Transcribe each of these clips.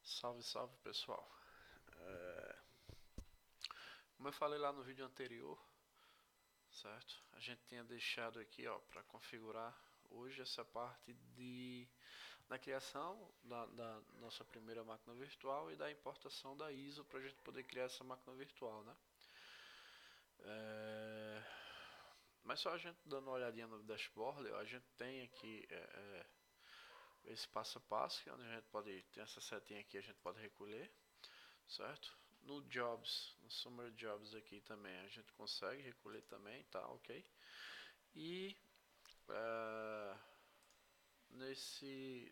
Salve, salve pessoal. É, Como eu falei lá no vídeo anterior, certo? A gente tinha deixado aqui, ó, para configurar hoje essa parte da criação da nossa primeira máquina virtual e da importação da ISO para a gente poder criar essa máquina virtual, né? É, mas só a gente dando uma olhadinha no dashboard, ó, a gente tem aqui esse passo a passo, que é onde a gente pode ter essa setinha aqui, a gente pode recolher, certo? No Jobs, no Summer Jobs aqui também a gente consegue recolher também, tá ok? E uh, nesse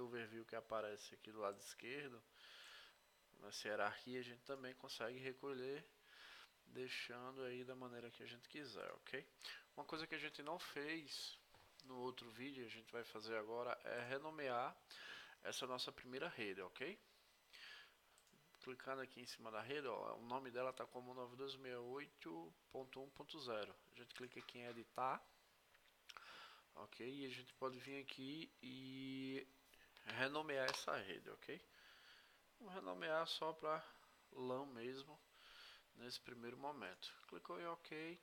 overview que aparece aqui do lado esquerdo, nessa hierarquia a gente também consegue recolher, deixando aí da maneira que a gente quiser, ok? Uma coisa que a gente não fez no outro vídeo, a gente vai fazer agora, é renomear essa nossa primeira rede, ok? Clicando aqui em cima da rede, ó, o nome dela está como 9268.1.0. A gente clica aqui em editar, ok? E a gente pode vir aqui e renomear essa rede, ok? Vou renomear só para LAN mesmo nesse primeiro momento. Clicou em ok,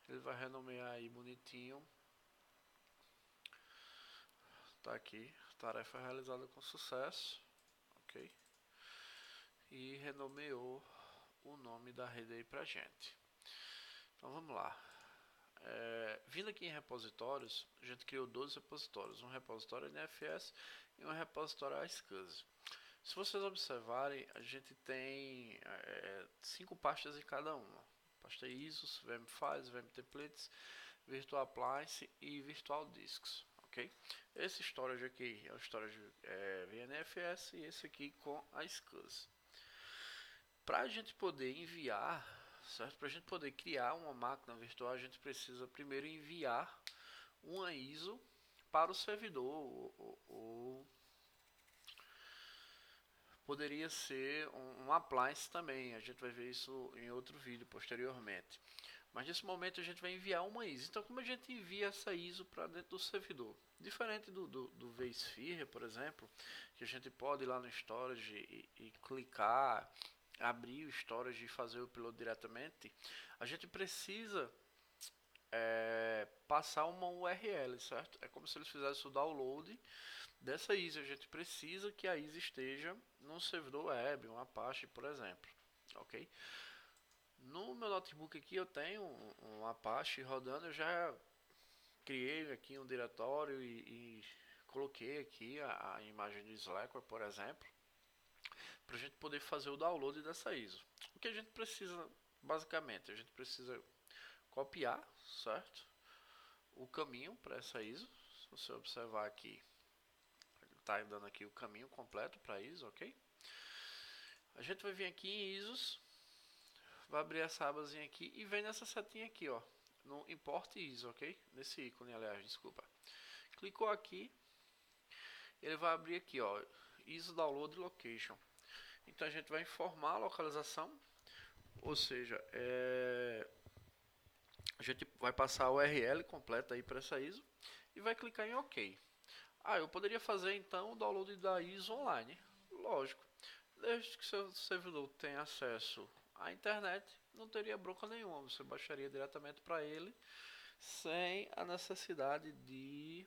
ele vai renomear aí bonitinho. Tá aqui, tarefa realizada com sucesso, ok? E renomeou o nome da rede aí pra gente. Então vamos lá. Vindo aqui em repositórios, a gente criou 12 repositórios, um repositório NFS e um repositório iSCSI. Se vocês observarem, a gente tem 5 pastas em cada uma. Pasta ISOs, VM Files, VM Templates, Virtual Appliance e Virtual Disks. Okay? Esse storage aqui é o storage VNFS e esse aqui com a SCSI. Para a gente poder enviar, certo? Para a gente poder criar uma máquina virtual, a gente precisa primeiro enviar uma ISO para o servidor, ou poderia ser um appliance também. A gente vai ver isso em outro vídeo posteriormente. Mas nesse momento a gente vai enviar uma ISO. Então, como a gente envia essa ISO para dentro do servidor? Diferente do vSphere, por exemplo, que a gente pode ir lá no storage e clicar, abrir o storage e fazer o upload diretamente, a gente precisa passar uma URL, certo? É como se eles fizessem o download dessa ISO. A gente precisa que a ISO esteja num servidor web, um Apache, por exemplo, ok? No meu notebook aqui eu tenho um Apache rodando, eu já criei aqui um diretório e coloquei aqui a imagem do Slackware, por exemplo, para a gente poder fazer o download dessa ISO. O que a gente precisa, basicamente, a gente precisa copiar, certo? O caminho para essa ISO. Se você observar aqui, está dando aqui o caminho completo para ISO, ok? A gente vai vir aqui em ISOs, vai abrir essa abazinha aqui e vem nessa setinha aqui, ó, no Import ISO, ok? Nesse ícone, aliás, desculpa. Clicou aqui, ele vai abrir aqui, ó, ISO Download Location. Então a gente vai informar a localização, ou seja, a gente vai passar a URL completa aí para essa ISO e vai clicar em OK. Ah, eu poderia fazer então o download da ISO online. Lógico, desde que seu servidor tenha acesso à internet, não teria bronca nenhuma. Você baixaria diretamente para ele sem a necessidade de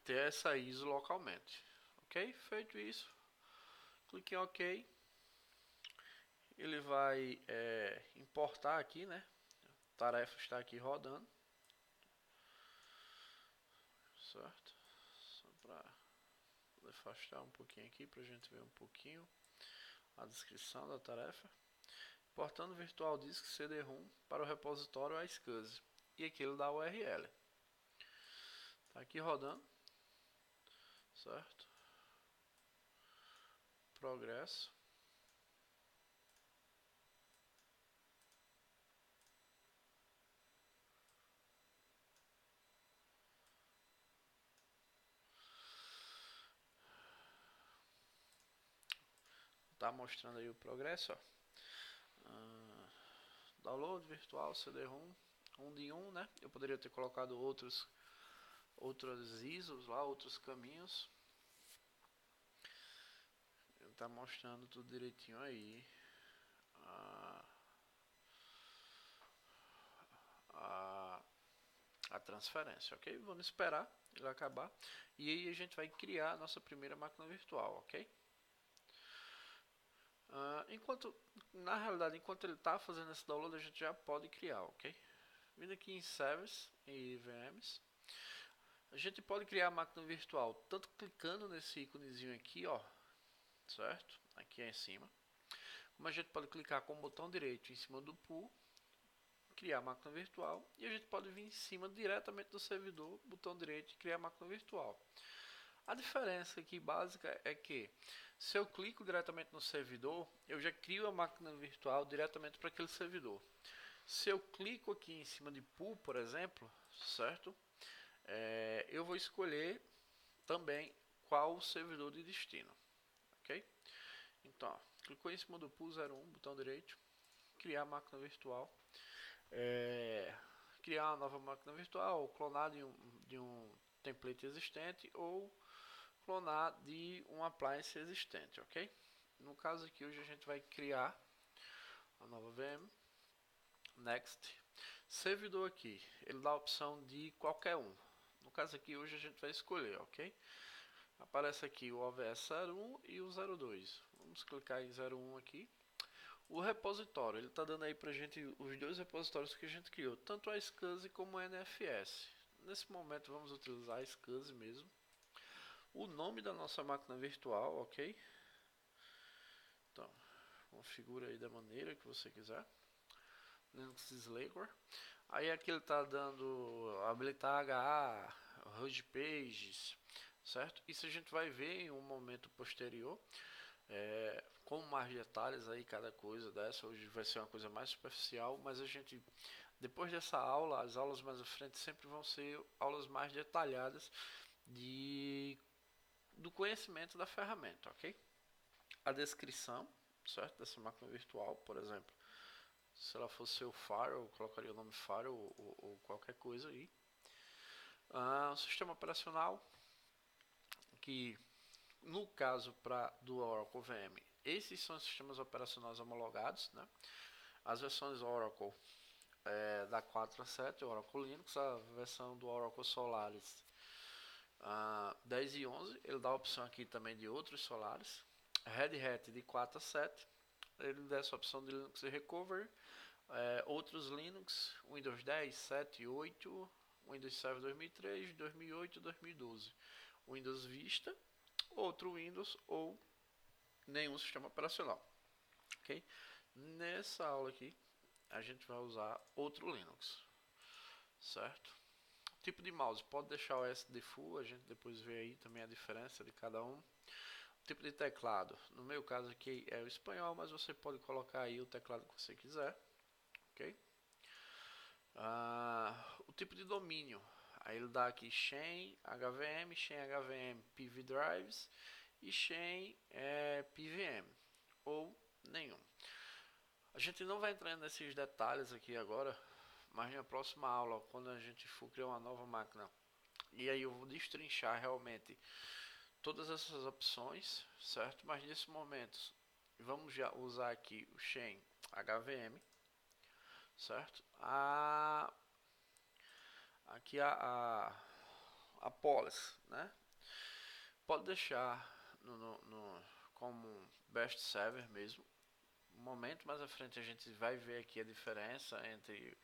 ter essa ISO localmente. Ok? Feito isso, clique em OK. Ele vai importar aqui, né? A tarefa está aqui rodando, certo? Só para afastar um pouquinho aqui para a gente ver um pouquinho a descrição da tarefa. Importando o Virtual Disk CD-ROM para o repositório iSCSI. E aqui ele dá a URL. Está aqui rodando, certo? Progresso. Está mostrando aí o progresso, ó. Download virtual CD-ROM 1 de 1, né? Eu poderia ter colocado outros ISOs lá, outros caminhos. tá mostrando tudo direitinho aí. A transferência, ok? Vamos esperar ele acabar. E aí a gente vai criar a nossa primeira máquina virtual, ok? Na realidade, enquanto ele está fazendo esse download, a gente já pode criar, ok? Vindo aqui em Service e VMs, a gente pode criar a máquina virtual tanto clicando nesse íconezinho aqui, ó, certo? Aqui em cima. Como a gente pode clicar com o botão direito em cima do pool, criar a máquina virtual, e a gente pode vir em cima diretamente do servidor, botão direito e criar a máquina virtual. A diferença aqui básica é que se eu clico diretamente no servidor, eu já crio a máquina virtual diretamente para aquele servidor. Se eu clico aqui em cima de pool, por exemplo, certo? Eu vou escolher também qual o servidor de destino, ok? Então, ó, clicou em cima do pool 01, botão direito, criar máquina virtual, criar uma nova máquina virtual, clonar de um template existente ou clonar de um appliance existente, ok? No caso aqui hoje a gente vai criar a nova VM, next, servidor aqui, ele dá a opção de qualquer um. No caso aqui hoje a gente vai escolher, ok? Aparece aqui o OVS 01 e o 02. Vamos clicar em 01 aqui. O repositório, ele está dando aí pra gente os dois repositórios que a gente criou, tanto a SCSI como a NFS. Nesse momento vamos utilizar a SCSI mesmo. O nome da nossa máquina virtual, ok? Então, configura aí da maneira que você quiser. Linux Slayer. Aí aqui ele está dando habilitar HA, host pages, certo? Isso a gente vai ver em um momento posterior, com mais detalhes aí cada coisa dessa. Hoje vai ser uma coisa mais superficial, mas a gente, depois dessa aula, as aulas mais à frente sempre vão ser aulas mais detalhadas do conhecimento da ferramenta, ok? A descrição, certo, dessa máquina virtual, por exemplo, se ela fosse o Firewall, eu colocaria o nome Firewall ou qualquer coisa aí. O sistema operacional, que no caso do Oracle VM, esses são os sistemas operacionais homologados, né? As versões Oracle da 4 a 7, Oracle Linux, a versão do Oracle Solaris 10 e 11, ele dá a opção aqui também de outros Solaris. Red Hat de 4 a 7, ele dá essa opção de Linux Recovery. Outros Linux, Windows 10, 7, 8, Windows Server 2003, 2008 e 2012. Windows Vista, outro Windows ou nenhum sistema operacional. Ok? Nessa aula aqui, a gente vai usar outro Linux, certo? Tipo de mouse, pode deixar o SD full, a gente depois vê aí também a diferença de cada um. Tipo de teclado, no meu caso aqui é o espanhol, mas você pode colocar aí o teclado que você quiser, ok? O tipo de domínio, aí ele dá aqui Chain HVM, PV Drives e Chain PVM, ou nenhum. A gente não vai entrar nesses detalhes aqui agora, mas na próxima aula, quando a gente for criar uma nova máquina, e aí eu vou destrinchar realmente todas essas opções, certo? Mas nesse momento, vamos já usar aqui o Chain HVM, certo? Aqui a policy, né? Pode deixar como best server mesmo. Um momento mais à frente a gente vai ver aqui a diferença entre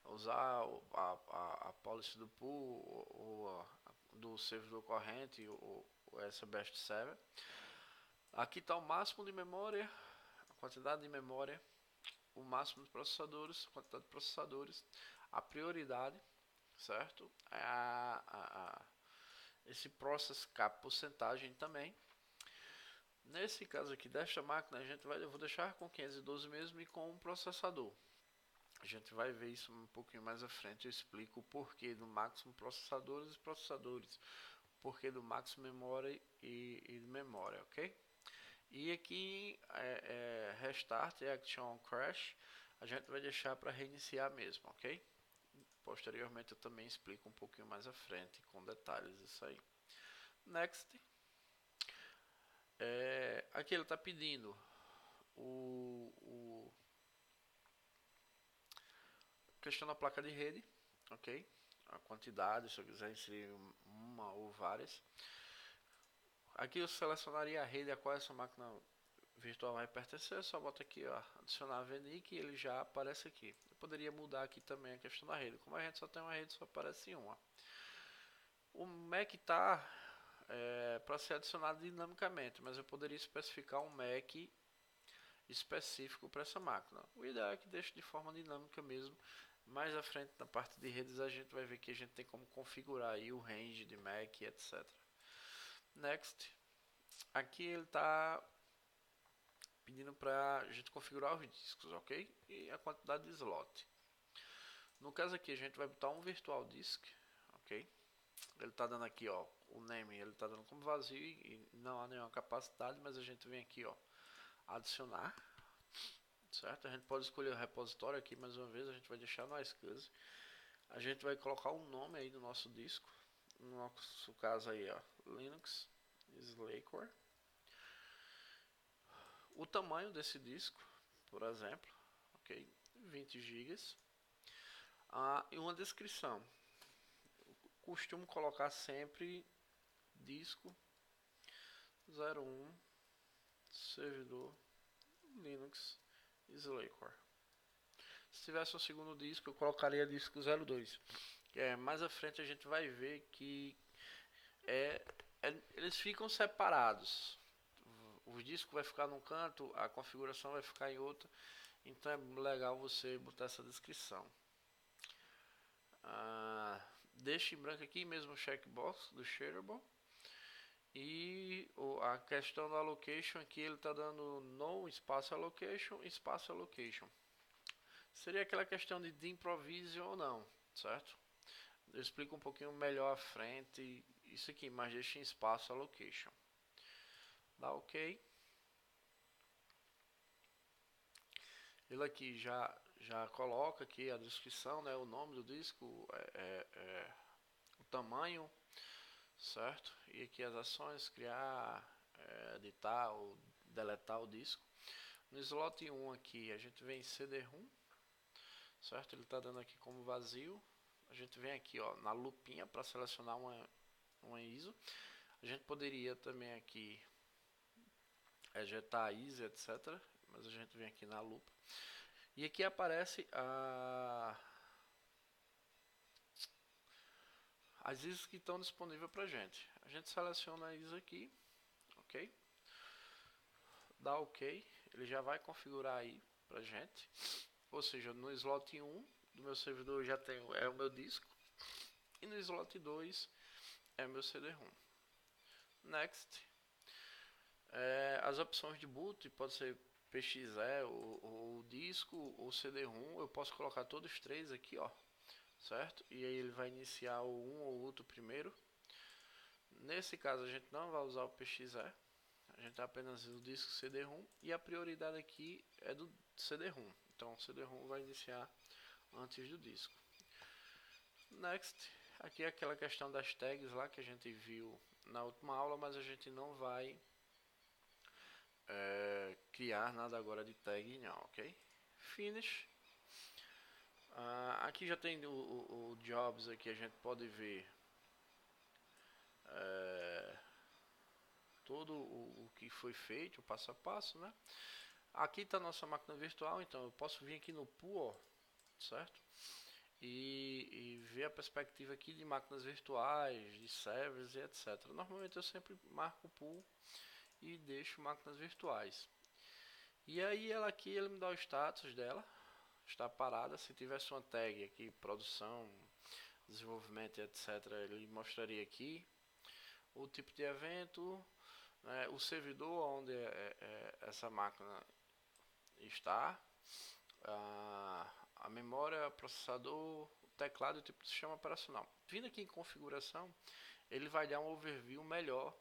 usar a policy do pool ou do servidor corrente ou essa best server. Aqui está o máximo de memória, a quantidade de memória, o máximo de processadores, a quantidade de processadores, a prioridade, certo? Esse process cap porcentagem também. Nesse caso aqui desta máquina, eu vou deixar com 512 mesmo e com um processador. A gente vai ver isso um pouquinho mais à frente. Eu explico o porquê do máximo processadores e processadores, porquê do máximo memória e memória, ok? E aqui restart e action crash a gente vai deixar para reiniciar mesmo, ok? Posteriormente eu também explico um pouquinho mais à frente com detalhes isso aí. Next. Aqui ele está pedindo o questão da placa de rede, ok? A quantidade, se eu quiser inserir uma ou várias. Aqui eu selecionaria a rede a qual essa máquina virtual vai pertencer, só bota aqui, ó, adicionar a VNIC e ele já aparece aqui. Eu poderia mudar aqui também a questão da rede. Como a gente só tem uma rede, só aparece uma. O MAC está para ser adicionado dinamicamente, mas eu poderia especificar um MAC específico para essa máquina. O ideal é que deixe de forma dinâmica mesmo. Mais à frente na parte de redes a gente vai ver que a gente tem como configurar aí o range de MAC, etc. Next. Aqui ele está pedindo para a gente configurar os discos, ok? E a quantidade de slot. No caso aqui a gente vai botar um virtual disk, ok? Ele está dando aqui, ó, o name ele está dando como vazio e não há nenhuma capacidade, mas a gente vem aqui, ó, adicionar, certo? A gente pode escolher o repositório aqui, mais uma vez a gente vai deixar no iSCSI. A gente vai colocar um nome aí do nosso disco, no nosso caso aí, ó, Linux Slackware. O tamanho desse disco, por exemplo, ok, 20 GB. E uma descrição. Costumo colocar sempre disco 01 servidor Linux Slackware. Se tivesse um segundo disco, eu colocaria disco 02. Mais à frente a gente vai ver que eles ficam separados. O disco vai ficar num canto, a configuração vai ficar em outro. Então é legal você botar essa descrição. Deixe em branco aqui mesmo o checkbox do shareable. E a questão da allocation aqui ele está dando no espaço allocation, espaço allocation. Seria aquela questão de improviso ou não, certo? Eu explico um pouquinho melhor à frente isso aqui, mas deixe em espaço allocation. Dá ok. Ele aqui já coloca aqui a descrição, né, o nome do disco, o tamanho, certo? E aqui as ações, criar, editar ou deletar o disco. No slot 1 aqui a gente vem em CD-ROM, certo? Ele está dando aqui como vazio. A gente vem aqui, ó, na lupinha para selecionar uma ISO. A gente poderia também aqui ejetar a ISO, etc. Mas a gente vem aqui na lupa. E aqui aparece as ISOs que estão disponíveis para a gente. A gente seleciona a ISO aqui, ok? Dá ok, ele já vai configurar aí para a gente. Ou seja, no slot 1 do meu servidor eu já tenho o meu disco. E no slot 2 é o meu CD-ROM. Next. As opções de boot pode ser PXE, ou disco, ou CD-ROM. Eu posso colocar todos os três aqui, ó, certo? E aí ele vai iniciar o um ou outro primeiro. Nesse caso a gente não vai usar o PXE, a gente apenas usa o disco CD-ROM e a prioridade aqui é do CD-ROM. Então o CD-ROM vai iniciar antes do disco. Next. Aqui é aquela questão das tags lá que a gente viu na última aula, mas a gente não vai criar nada agora de tag não, ok? Finish. Aqui já tem o jobs aqui, a gente pode ver todo o que foi feito, o passo a passo, né? Aqui está a nossa máquina virtual, então eu posso vir aqui no pool, certo? E ver a perspectiva aqui de máquinas virtuais, de servers e etc. Normalmente eu sempre marco o pool e deixo máquinas virtuais. E aí ela aqui, ele me dá o status dela, está parada. Se tivesse uma tag aqui, produção, desenvolvimento, etc, ele mostraria aqui o tipo de evento, né, o servidor onde essa máquina está, a memória, o processador, o teclado e o tipo de sistema operacional. Vindo aqui em configuração, ele vai dar um overview melhor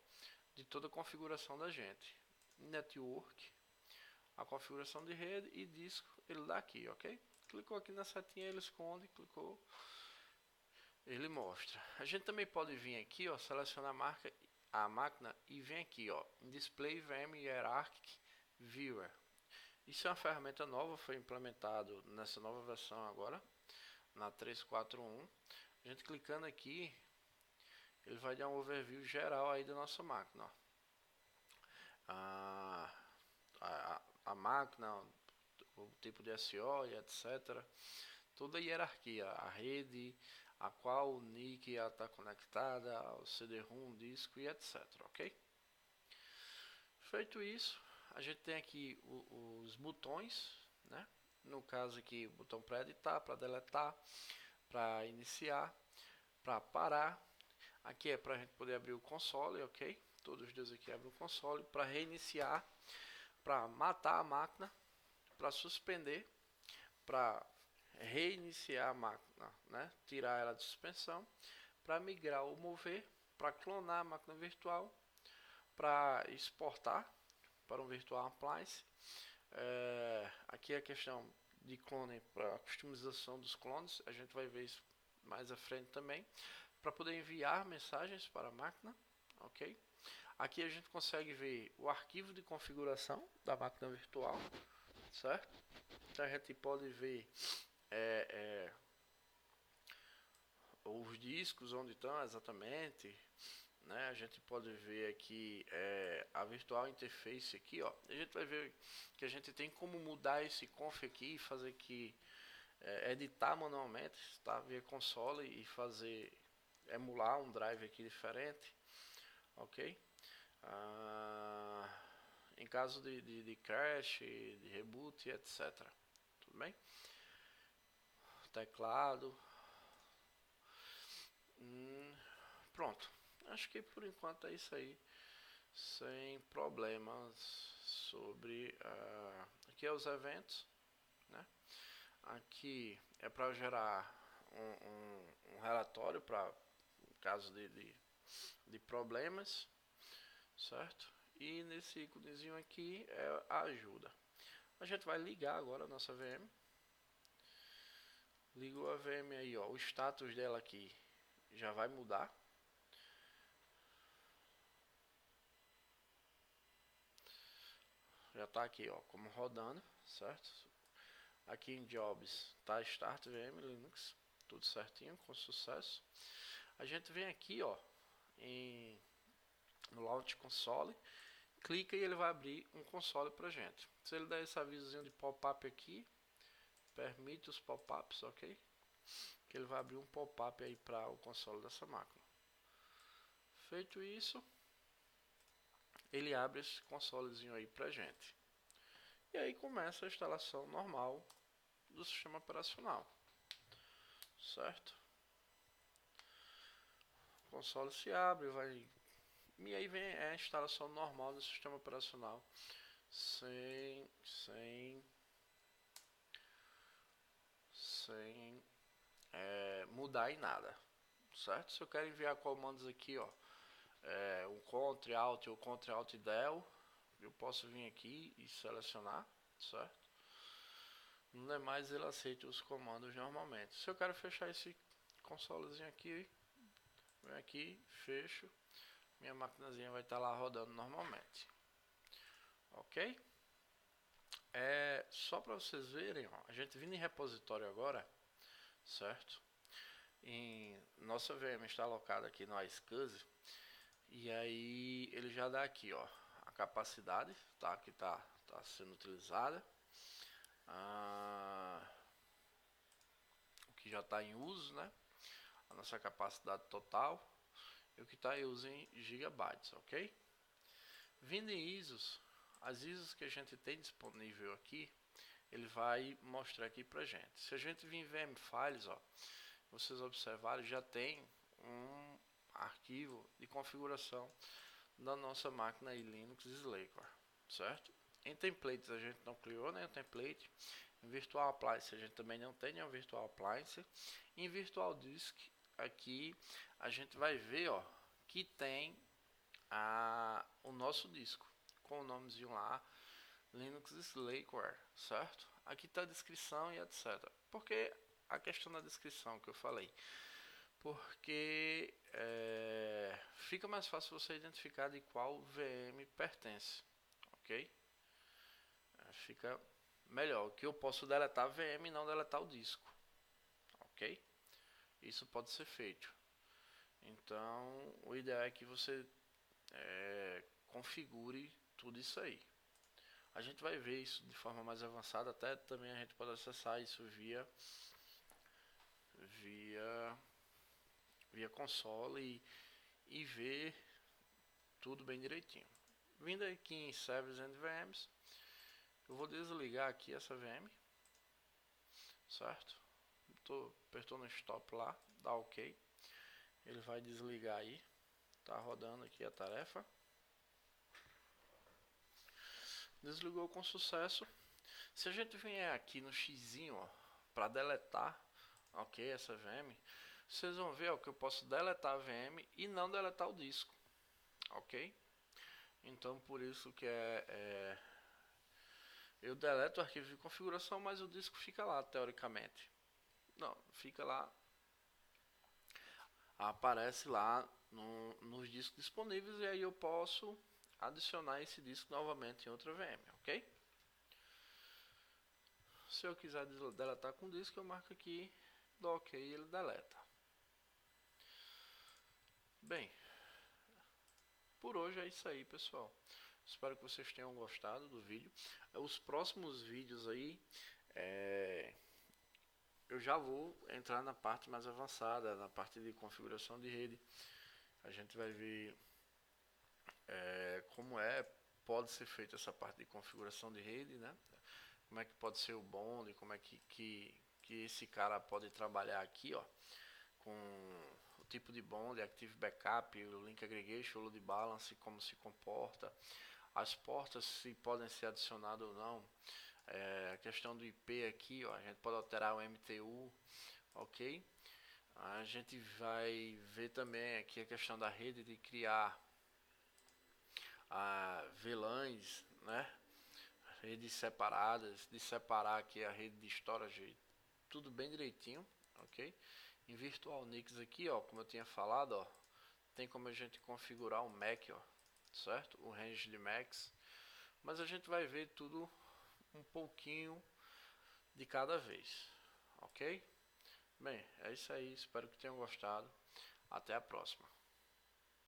de toda a configuração da gente. Network, a configuração de rede e disco, ele dá aqui, ok? Clicou aqui na setinha, ele esconde, clicou, ele mostra. A gente também pode vir aqui, ó, selecionar a marca a máquina e vem aqui, ó, em Display VM Hierarchy Viewer. Isso é uma ferramenta nova, foi implementado nessa nova versão agora, na 3.4.1. A gente clicando aqui, ele vai dar um overview geral aí da nossa máquina, ó. A máquina, o tipo de SO e etc. Toda a hierarquia, a rede, a qual o NIC está conectada, ao CD-ROM, disco e etc. Ok? Feito isso, a gente tem aqui os botões, né? No caso aqui, o botão para editar, para deletar, para iniciar, para parar. Aqui é para a gente poder abrir o console, ok? Todos os dois aqui abrem o console, para reiniciar, para matar a máquina, para suspender, para reiniciar a máquina, né? Tirar ela de suspensão, para migrar ou mover, para clonar a máquina virtual, para exportar para um virtual appliance. Aqui é a questão de clone para a customização dos clones, a gente vai ver isso mais à frente também, para poder enviar mensagens para a máquina, ok? Aqui a gente consegue ver o arquivo de configuração da máquina virtual, certo? Então a gente pode ver os discos onde estão exatamente, né? A gente pode ver aqui a virtual interface aqui, ó. A gente vai ver que a gente tem como mudar esse conf aqui e fazer aqui editar manualmente, tá? Via console e fazer emular um drive aqui diferente, ok? Em caso de crash, de reboot, etc. Tudo bem? Teclado. Pronto. Acho que por enquanto é isso aí. Sem problemas sobre... aqui é os eventos, né? Aqui é para gerar um relatório para caso de problemas, certo? E nesse íconezinho aqui é a ajuda. A gente vai ligar agora a nossa VM. Ligou a VM aí, ó. O status dela aqui já vai mudar. Já está aqui, ó, como rodando, certo? Aqui em Jobs tá Start VM Linux, tudo certinho, com sucesso. A gente vem aqui, ó, no Launch Console, clica e ele vai abrir um console pra gente. Se ele der esse avisozinho de pop-up aqui, permite os pop-ups, ok? Que ele vai abrir um pop-up aí para o console dessa máquina. Feito isso, ele abre esse consolezinho aí pra gente. E aí começa a instalação normal do sistema operacional, certo? O console se abre, e aí vem a instalação normal do sistema operacional sem mudar em nada, certo? Se eu quero enviar comandos aqui, ó, um Ctrl Alt ou Ctrl Alt Del, eu posso vir aqui e selecionar, certo? No demais ele aceita os comandos normalmente. Se eu quero fechar esse consolezinho aqui, venho aqui, fecho, minha maquinazinha vai estar lá rodando normalmente, ok? Só para vocês verem, ó, a gente vindo em repositório agora, certo? Nossa VM está alocada aqui no iSCSI, e aí ele já dá aqui, ó, a capacidade, tá? Que tá sendo utilizada, o que já está em uso, né? A nossa capacidade total e o que está em uso em gigabytes, ok? Vindo em ISOs, as ISOs que a gente tem disponível aqui, ele vai mostrar aqui pra gente. Se a gente vir em VM Files, ó, vocês observarem, já tem um arquivo de configuração da nossa máquina aí, Linux Slackware, certo? Em templates a gente não criou nenhum template. Em Virtual Appliance a gente também não tem nenhum Virtual Appliance. Em Virtual Disk aqui a gente vai ver, ó, que tem o nosso disco com o nomezinho lá, Linux Slackware, certo? Aqui está a descrição e etc. Porque a questão da descrição que eu falei, porque fica mais fácil você identificar de qual VM pertence, ok? Fica melhor, que eu posso deletar a VM e não deletar o disco, ok? Isso pode ser feito. Então, o ideal é que você configure tudo isso aí. A gente vai ver isso de forma mais avançada, até também a gente pode acessar isso via console e ver tudo bem direitinho. Vindo aqui em Servers and VMs, eu vou desligar aqui essa VM, certo? Apertou no stop lá, dá OK. Ele vai desligar aí. Tá rodando aqui a tarefa. Desligou com sucesso. Se a gente vier aqui no xizinho, para deletar, ok, essa VM, vocês vão ver que eu posso deletar a VM e não deletar o disco, ok? Então por isso que eu deleto o arquivo de configuração, mas o disco fica lá teoricamente. Não, fica lá, aparece lá nos discos disponíveis e aí eu posso adicionar esse disco novamente em outra VM, ok? Se eu quiser deletar com disco, eu marco aqui, dou OK e ele deleta. Bem, por hoje é isso aí, pessoal. Espero que vocês tenham gostado do vídeo. Os próximos vídeos aí, eu já vou entrar na parte mais avançada, na parte de configuração de rede. A gente vai ver como pode ser feita essa parte de configuração de rede, né? Como é que pode ser o bond, como é que esse cara pode trabalhar aqui, ó, com o tipo de bond, Active Backup, o Link Aggregation, o Load Balance, como se comporta, as portas se podem ser adicionadas ou não, a questão do IP aqui, ó, a gente pode alterar o MTU, ok? A gente vai ver também aqui a questão da rede de criar VLANs, né? Redes separadas, de separar aqui a rede de storage, tudo bem direitinho, ok? Em Virtual NICs aqui, ó, como eu tinha falado, ó, tem como a gente configurar o MAC, ó, certo? O range de MACs, mas a gente vai ver tudo um pouquinho de cada vez, ok? Bem, é isso aí, espero que tenham gostado, até a próxima.